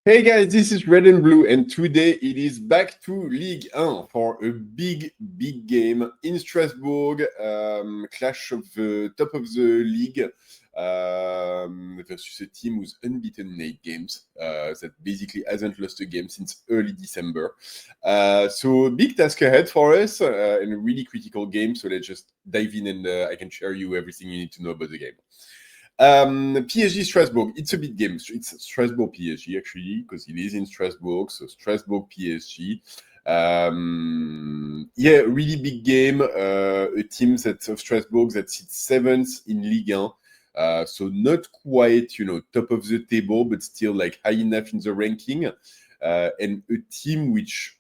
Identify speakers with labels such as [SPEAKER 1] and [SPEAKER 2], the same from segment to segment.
[SPEAKER 1] Hey guys, this is Red and Blue, and today it is back to Ligue 1 for a big game in Strasbourg. Clash of the top of the league versus a team with unbeaten in 8 games that basically hasn't lost a game since early December. So a big task ahead for us and a really critical game. So let's just dive in and I can share you everything you need to know about the game. PSG Strasbourg, it's a big game. It's Strasbourg PSG actually, because it is in Strasbourg. So Strasbourg PSG. Really big game. A team of Strasbourg that sits 7th in Ligue 1. So not quite, top of the table, but still like high enough in the ranking. And a team which,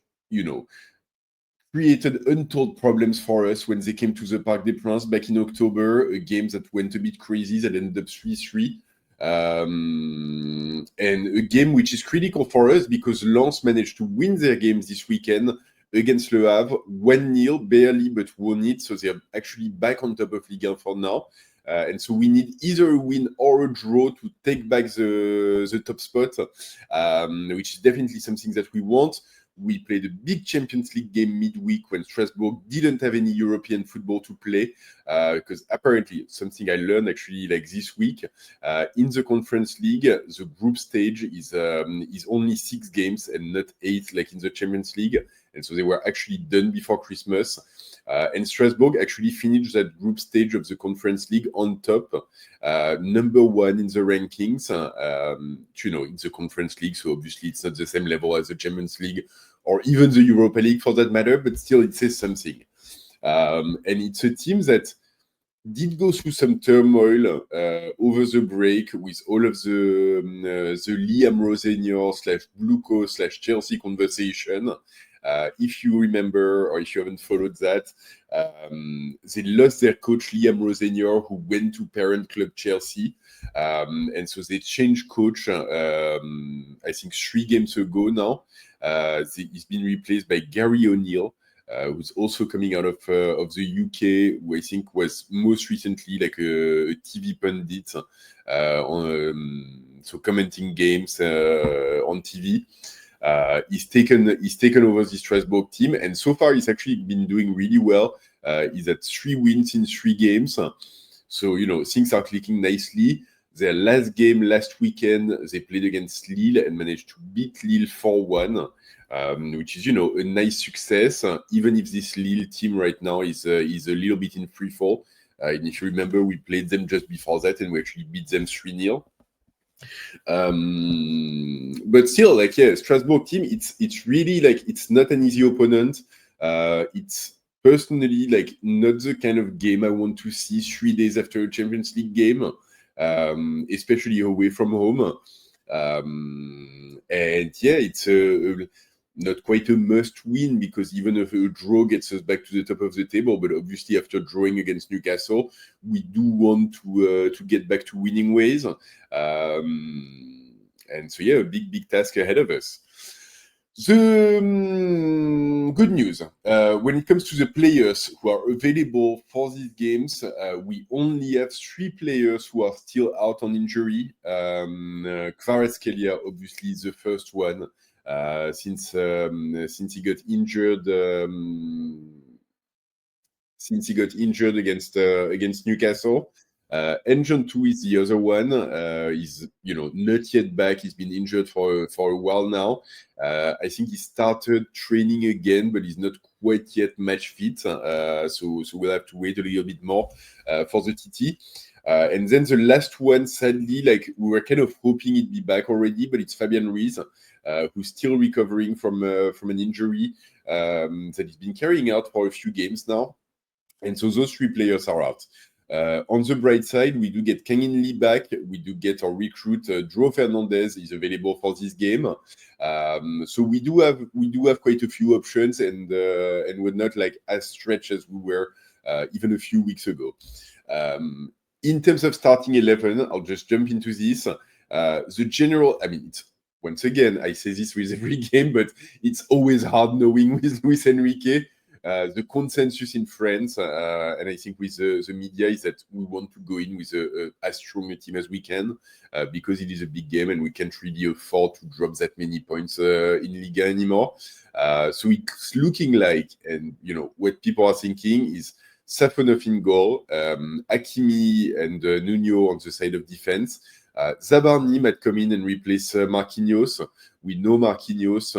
[SPEAKER 1] created untold problems for us when they came to the Parc des Princes back in October, a game that went a bit crazy, that ended up 3-3. And a game which is critical for us because Lens managed to win their games this weekend against Le Havre, 1-0, barely, but won it. So they're actually back on top of Ligue 1 for now. And so we need either a win or a draw to take back the top spot, which is definitely something that we want. We played a big Champions League game midweek when Strasbourg didn't have any European football to play, because apparently something I learned actually like this week, in the Conference League, the group stage is only 6 games and not 8 like in the Champions League, and so they were actually done before Christmas. And Strasbourg actually finished that group stage of the Conference League on top, number 1 in the rankings, in the Conference League. So obviously it's not the same level as the Champions League or even the Europa League for that matter, but still it says something. And it's a team that did go through some turmoil over the break with all of the Liam Rosenior / Bluco / Chelsea conversation. If you remember, or if you haven't followed that, they lost their coach Liam Rosenior, who went to parent club Chelsea, and so they changed coach. I think 3 games ago now. He's been replaced by Gary O'Neill, who's also coming out of the UK, who I think was most recently like a TV pundit, so commenting games on TV. He's taken over the Strasbourg team, and so far he's actually been doing really well. He's at 3 wins in 3 games, so things are clicking nicely. Their last game last weekend, they played against Lille and managed to beat Lille 4-1, which is a nice success, even if this Lille team right now is a little bit in free fall. And if you remember, we played them just before that and we actually beat them 3-0. But still, Strasbourg team, it's really it's not an easy opponent. It's personally not the kind of game I want to see 3 days after a Champions League game, especially away from home. It's not quite a must win, because even if a draw gets us back to the top of the table, but obviously after drawing against Newcastle, we do want to get back to winning ways. A big task ahead of us. The good news, when it comes to the players who are available for these games, we only have 3 players who are still out on injury. Kvaratskhelia, obviously, is the first one, since he got injured. Since he got injured against Newcastle. Engine 2 is the other one. He's not yet back. He's been injured for a while now. I think he started training again, but he's not quite yet match fit. So we'll have to wait a little bit more for the TT. And then the last one, sadly, we were kind of hoping he'd be back already, but it's Fabian Ruiz, who's still recovering from an injury that he's been carrying out for a few games now. And so those 3 players are out. On the bright side, we do get Kangin Lee back. We do get our recruit João Fernandes is available for this game. So we do have quite a few options, and we're not as stretched as we were even a few weeks ago. In terms of starting 11, I'll just jump into this. The general, once again, I say this with every game, but it's always hard knowing with Luis Enrique. The consensus in France, and I think with the media, is that we want to go in with as strong a team as we can because it is a big game and we can't really afford to drop that many points in Ligue anymore. So it's looking like, and what people are thinking is Safonov in goal, Hakimi and Nuno on the side of defense. Zabarni might come in and replace Marquinhos. We know Marquinhos.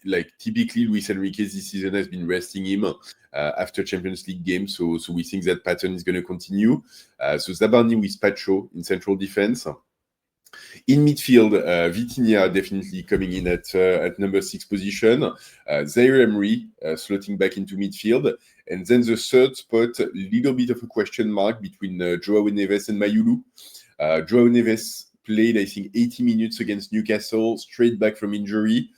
[SPEAKER 1] Like typically, Luis Enrique this season has been resting him after Champions League games, so we think that pattern is going to continue. So Zabarni with Pacho in central defense. In midfield, Vitinha definitely coming in at number 6 position. Zaire Emery slotting back into midfield. And then the third spot, a little bit of a question mark between Joao Neves and Mayulu. Joao Neves played, I think, 80 minutes against Newcastle, straight back from injury.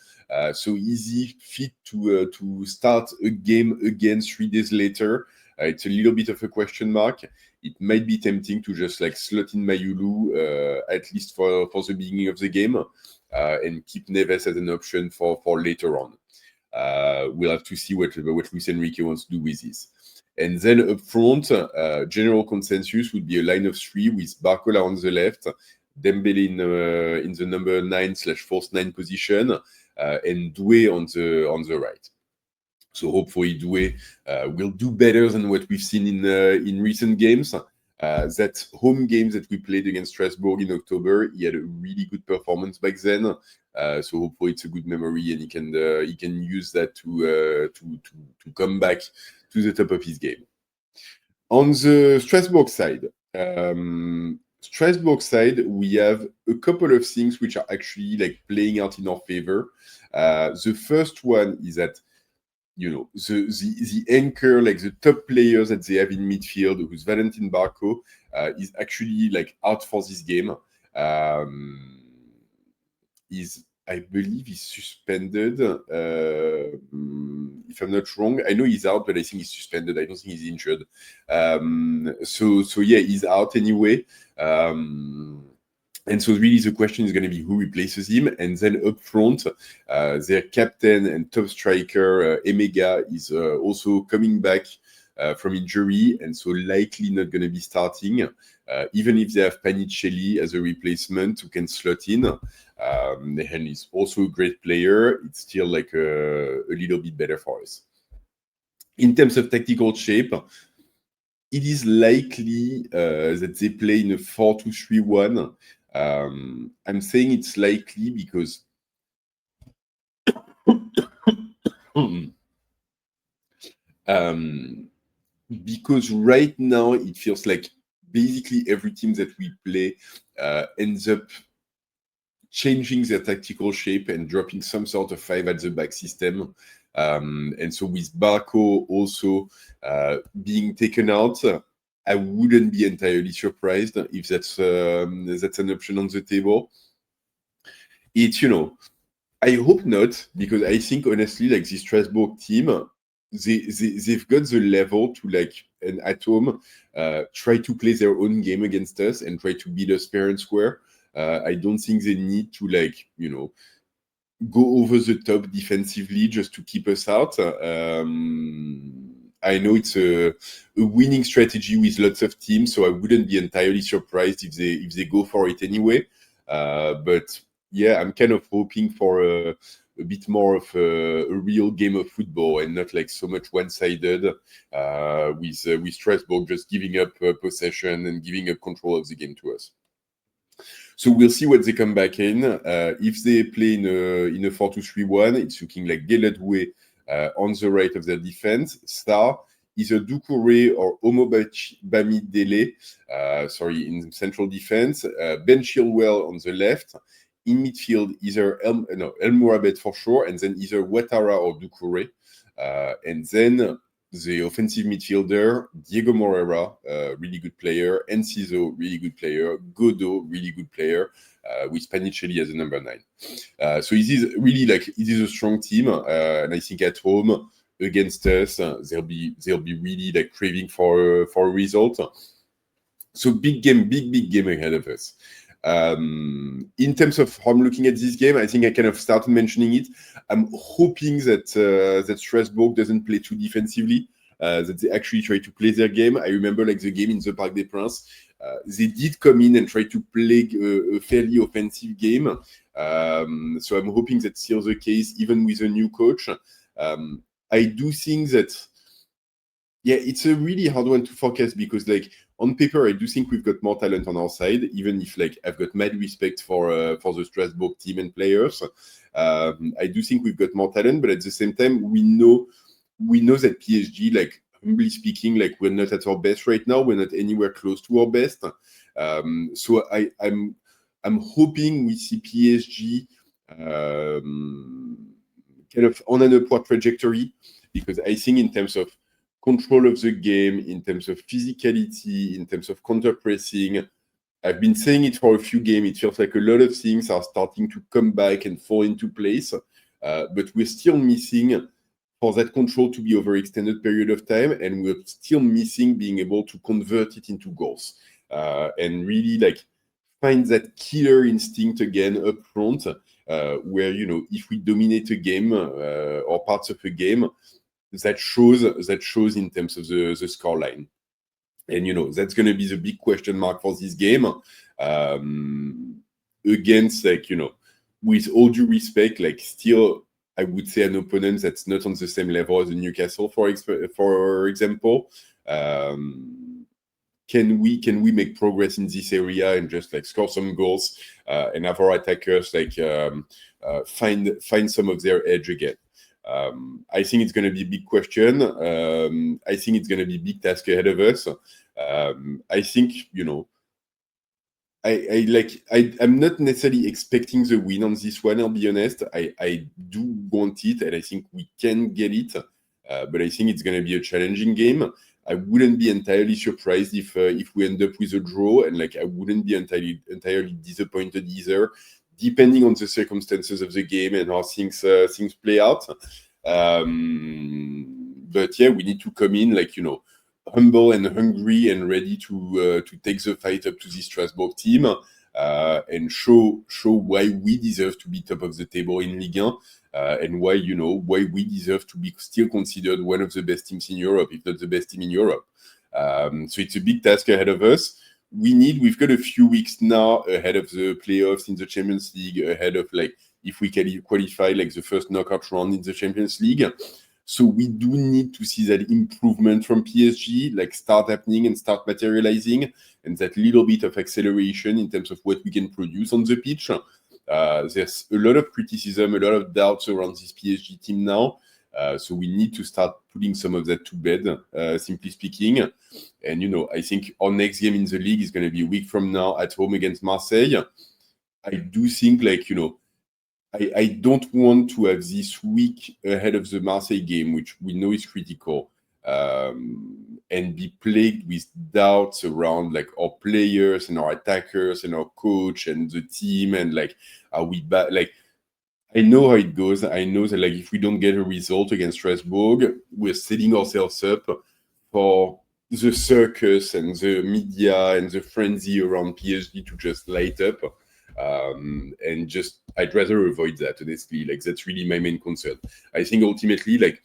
[SPEAKER 1] So easy fit to start a game again 3 days later. It's a little bit of a question mark. It might be tempting to just slot in Mayulu at least for the beginning of the game and keep Neves as an option for later on. We'll have to see what Luis Enrique wants to do with this. And then up front, general consensus would be a line of 3 with Barcola on the left, Dembele in the number 9/false 9 position, and Doué on the right. So hopefully Doué will do better than what we've seen in recent games. That home game that we played against Strasbourg in October, he had a really good performance back then. So hopefully it's a good memory and he can use that to come back to the top of his game. On the Strasbourg side, we have a couple of things which are actually playing out in our favor. The first one is that the anchor, the top players that they have in midfield, who's Valentin Barco, is actually out for this game. I believe he's suspended. If I'm not wrong, I know he's out, but I think he's suspended. I don't think he's injured. So yeah, he's out anyway. And so really the question is going to be who replaces him. And then up front, their captain and top striker, Emega, is also coming back from injury, and so likely not going to be starting, even if they have Panicelli as a replacement who can slot in. And he's also a great player. It's still a little bit better for us. In terms of tactical shape, it is likely that they play in a 4-2-3-1. I'm saying it's likely because right now it feels like basically every team that we play ends up changing their tactical shape and dropping some sort of 5 at the back system. And so with Barco also being taken out, I wouldn't be entirely surprised if that's an option on the table. It's, I hope not, because I think honestly, this Strasbourg team, they've got the level to and at home try to play their own game against us and try to beat us fair and square. I don't think they need to go over the top defensively just to keep us out. I know it's a winning strategy with lots of teams, so I wouldn't be entirely surprised if they go for it anyway. But yeah, I'm kind of hoping for a bit more of a real game of football and not so much one-sided with Strasbourg just giving up possession and giving up control of the game to us. So we'll see what they come back in. If they play in a 4-2-3-1, it's looking like Gueledoué on the right of their defense. Star, either Doucouré or Omobami Dele, in central defense. Ben Chilwell on the left. In midfield, either El Mourabet for sure, and then either Ouattara or Doucouré. And then the offensive midfielder, Diego Moreira, really good player, Enciso, really good player, Godot, really good player, with Panicelli as a number 9. So it is really it is a strong team, and I think at home against us, they'll be really craving for a result. So big game ahead of us. In terms of how I'm looking at this game, I think I kind of started mentioning it. I'm hoping that Strasbourg doesn't play too defensively, that they actually try to play their game. I remember like the game in the Parc des Princes, they did come in and try to play a fairly offensive game. So I'm hoping that's still the case, even with a new coach. I do think that, yeah, it's a really hard one to forecast because, like, on paper, I do think we've got more talent on our side, even if, like, I've got mad respect for the Strasbourg team and players. I do think we've got more talent, but at the same time, we know that PSG, like, humbly speaking, like, we're not at our best right now. We're not anywhere close to our best. So I'm hoping we see PSG kind of on an upward trajectory, because I think in terms of control of the game, in terms of physicality, in terms of counter-pressing, I've been saying it for a few games. It feels like a lot of things are starting to come back and fall into place, but we're still missing for that control to be over extended period of time, and we're still missing being able to convert it into goals, and really like find that killer instinct again up front, where, you know, if we dominate a game or parts of a game, that shows in terms of the scoreline. And, you know, that's going to be the big question mark for this game, against, like, you know, with all due respect, like, still, I would say an opponent that's not on the same level as the Newcastle, for example. Can we make progress in this area and just like score some goals, and have our attackers like find some of their edge again? I think it's going to be a big question. I think it's going to be a big task ahead of us. I think, you know, I'm not necessarily expecting the win on this one, I'll be honest. I do want it, and I think we can get it, but I think it's going to be a challenging game. I wouldn't be entirely surprised if we end up with a draw, and like I wouldn't be entirely disappointed either, depending on the circumstances of the game and how things play out. But yeah, we need to come in like, you know, humble and hungry and ready to take the fight up to this Strasbourg team, and show why we deserve to be top of the table in Ligue 1, and why we deserve to be still considered one of the best teams in Europe, if not the best team in Europe. So it's a big task ahead of us. We've got a few weeks now ahead of the playoffs in the Champions League, ahead of like if we can qualify like the first knockout round in the Champions League. So we do need to see that improvement from PSG like start happening and start materializing, and that little bit of acceleration in terms of what we can produce on the pitch. There's a lot of criticism, a lot of doubts around this PSG team now. So we need to start putting some of that to bed, simply speaking. And, you know, I think our next game in the league is going to be a week from now at home against Marseille. I do think, like, you know, I don't want to have this week ahead of the Marseille game, which we know is critical, and be plagued with doubts around like our players and our attackers and our coach and the team, and like, are we bad? Like, I know how it goes. I know that like if we don't get a result against Strasbourg, we're setting ourselves up for the circus and the media and the frenzy around PSG to just light up. And just, I'd rather avoid that, honestly. Like, that's really my main concern. I think ultimately, like,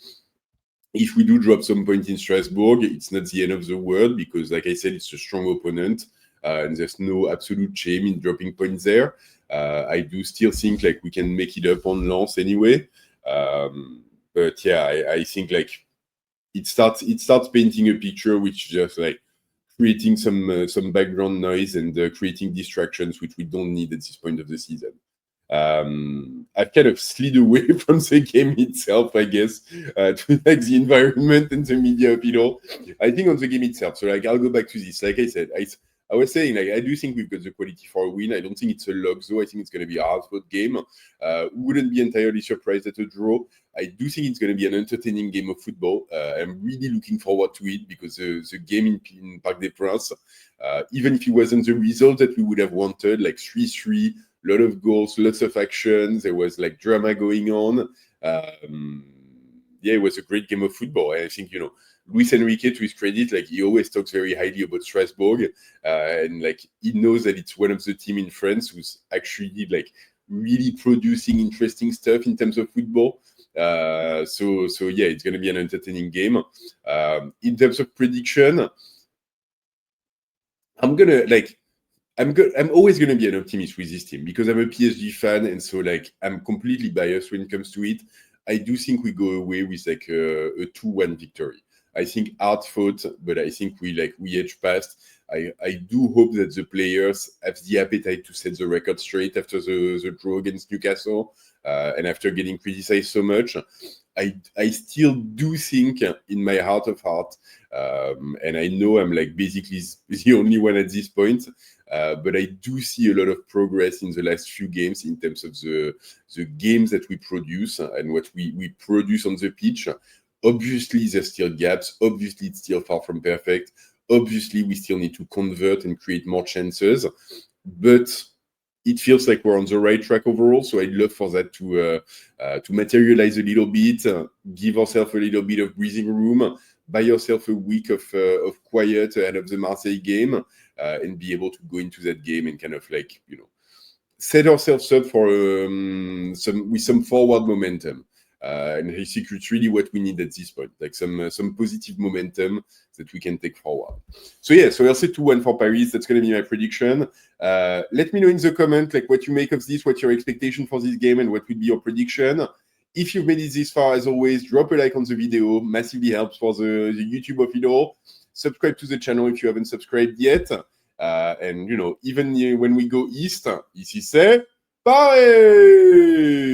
[SPEAKER 1] if we do drop some point in Strasbourg, it's not the end of the world, because, like I said, it's a strong opponent, and there's no absolute shame in dropping points there. I do still think, like, we can make it up on Lens anyway. But yeah, I think, like, it starts painting a picture which just, like, creating some background noise and creating distractions which we don't need at this point of the season. I've kind of slid away from the game itself, I guess, to like the environment and the media appeal. I think on the game itself, so like I'll go back to this. Like I said, I was saying, like, I do think we've got the quality for a win. I don't think it's a lock, though. I think it's going to be a hard-fought game. Wouldn't be entirely surprised at a draw. I do think it's going to be an entertaining game of football. I'm really looking forward to it, because the game in Parc des Princes, even if it wasn't the result that we would have wanted, like 3-3, a lot of goals, lots of action, there was like drama going on. Yeah, it was a great game of football. And I think, you know, Luis Enrique, to his credit, like he always talks very highly about Strasbourg, and like he knows that it's one of the team in France who's actually like really producing interesting stuff in terms of football. So yeah, it's gonna be an entertaining game. In terms of prediction, I'm gonna like I'm always going to be an optimist with this team because I'm a PSG fan, and so like I'm completely biased when it comes to it. I do think we go away with like a 2-1 victory. I think hard fought, but I think we edge past. I do hope that the players have the appetite to set the record straight after the draw against Newcastle, and after getting criticized so much. I still do think in my heart of heart, and I know I'm like basically the only one at this point, but I do see a lot of progress in the last few games in terms of the games that we produce and what we produce on the pitch. Obviously, there's still gaps. Obviously, it's still far from perfect. Obviously, we still need to convert and create more chances. But it feels like we're on the right track overall. So I'd love for that to materialize a little bit, give ourselves a little bit of breathing room, buy yourself a week of quiet ahead of the Marseille game, and be able to go into that game and kind of like, set ourselves up for some forward momentum. And I think it's really what we need at this point, like some positive momentum that we can take forward. So yeah, so I'll say 2-1 for Paris. That's going to be my prediction. Let me know in the comment like what you make of this, what's your expectation for this game, and what would be your prediction. If you've made it this far, as always, drop a like on the video. Massively helps for the YouTube of it all. Subscribe to the channel if you haven't subscribed yet. And even when we go east, ici c'est Paris!